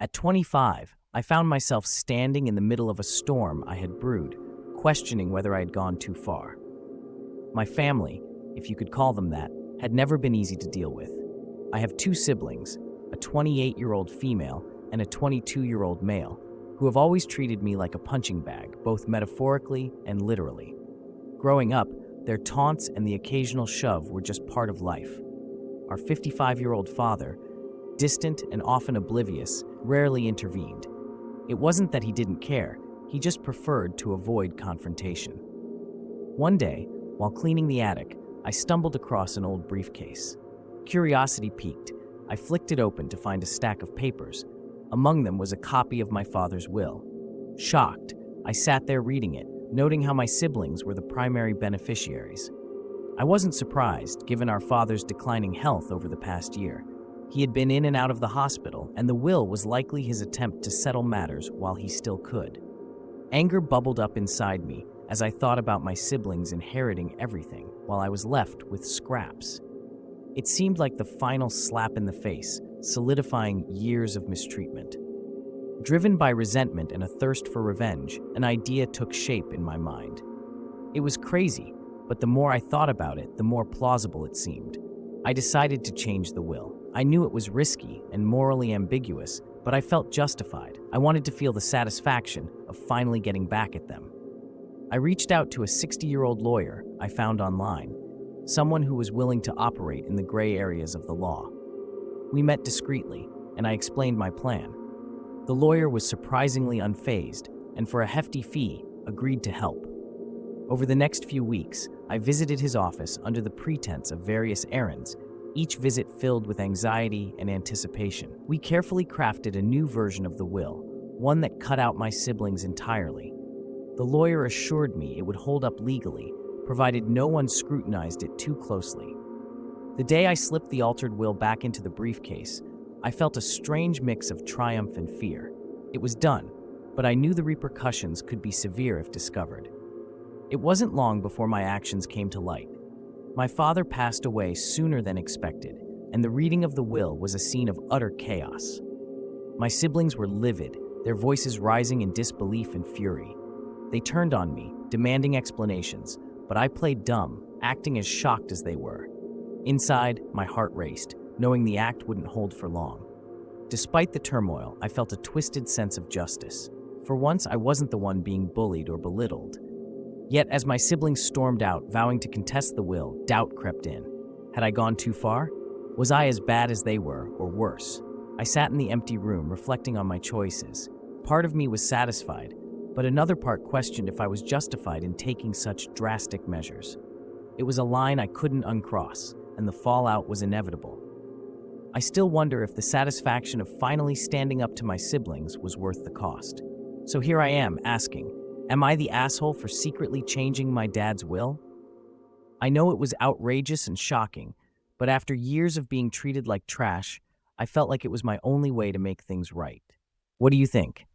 At 25, I found myself standing in the middle of a storm I had brewed, questioning whether I had gone too far. My family, if you could call them that, had never been easy to deal with. I have two siblings, a 28-year-old female and a 22-year-old male, who have always treated me like a punching bag, both metaphorically and literally. Growing up, their taunts and the occasional shove were just part of life. Our 55-year-old father, distant and often oblivious, rarely intervened. It wasn't that he didn't care, he just preferred to avoid confrontation. One day, while cleaning the attic, I stumbled across an old briefcase. Curiosity piqued. I flicked it open to find a stack of papers. Among them was a copy of my father's will. Shocked, I sat there reading it, noting how my siblings were the primary beneficiaries. I wasn't surprised, given our father's declining health over the past year. He had been in and out of the hospital, and the will was likely his attempt to settle matters while he still could. Anger bubbled up inside me as I thought about my siblings inheriting everything, while I was left with scraps. It seemed like the final slap in the face, solidifying years of mistreatment. Driven by resentment and a thirst for revenge, an idea took shape in my mind. It was crazy, but the more I thought about it, the more plausible it seemed. I decided to change the will. I knew it was risky and morally ambiguous, but I felt justified. I wanted to feel the satisfaction of finally getting back at them. I reached out to a 60-year-old lawyer I found online, someone who was willing to operate in the gray areas of the law. We met discreetly, and I explained my plan. The lawyer was surprisingly unfazed, and for a hefty fee, agreed to help. Over the next few weeks, I visited his office under the pretense of various errands, each visit filled with anxiety and anticipation. We carefully crafted a new version of the will, one that cut out my siblings entirely. The lawyer assured me it would hold up legally, provided no one scrutinized it too closely. The day I slipped the altered will back into the briefcase, I felt a strange mix of triumph and fear. It was done, but I knew the repercussions could be severe if discovered. It wasn't long before my actions came to light. My father passed away sooner than expected, and the reading of the will was a scene of utter chaos. My siblings were livid, their voices rising in disbelief and fury. They turned on me, demanding explanations, but I played dumb, acting as shocked as they were. Inside, my heart raced, knowing the act wouldn't hold for long. Despite the turmoil, I felt a twisted sense of justice. For once, I wasn't the one being bullied or belittled. Yet, as my siblings stormed out, vowing to contest the will, doubt crept in. Had I gone too far? Was I as bad as they were, or worse? I sat in the empty room, reflecting on my choices. Part of me was satisfied, but another part questioned if I was justified in taking such drastic measures. It was a line I couldn't uncross, and the fallout was inevitable. I still wonder if the satisfaction of finally standing up to my siblings was worth the cost. So here I am, asking, am I the asshole for secretly changing my dad's will? I know it was outrageous and shocking, but after years of being treated like trash, I felt like it was my only way to make things right. What do you think?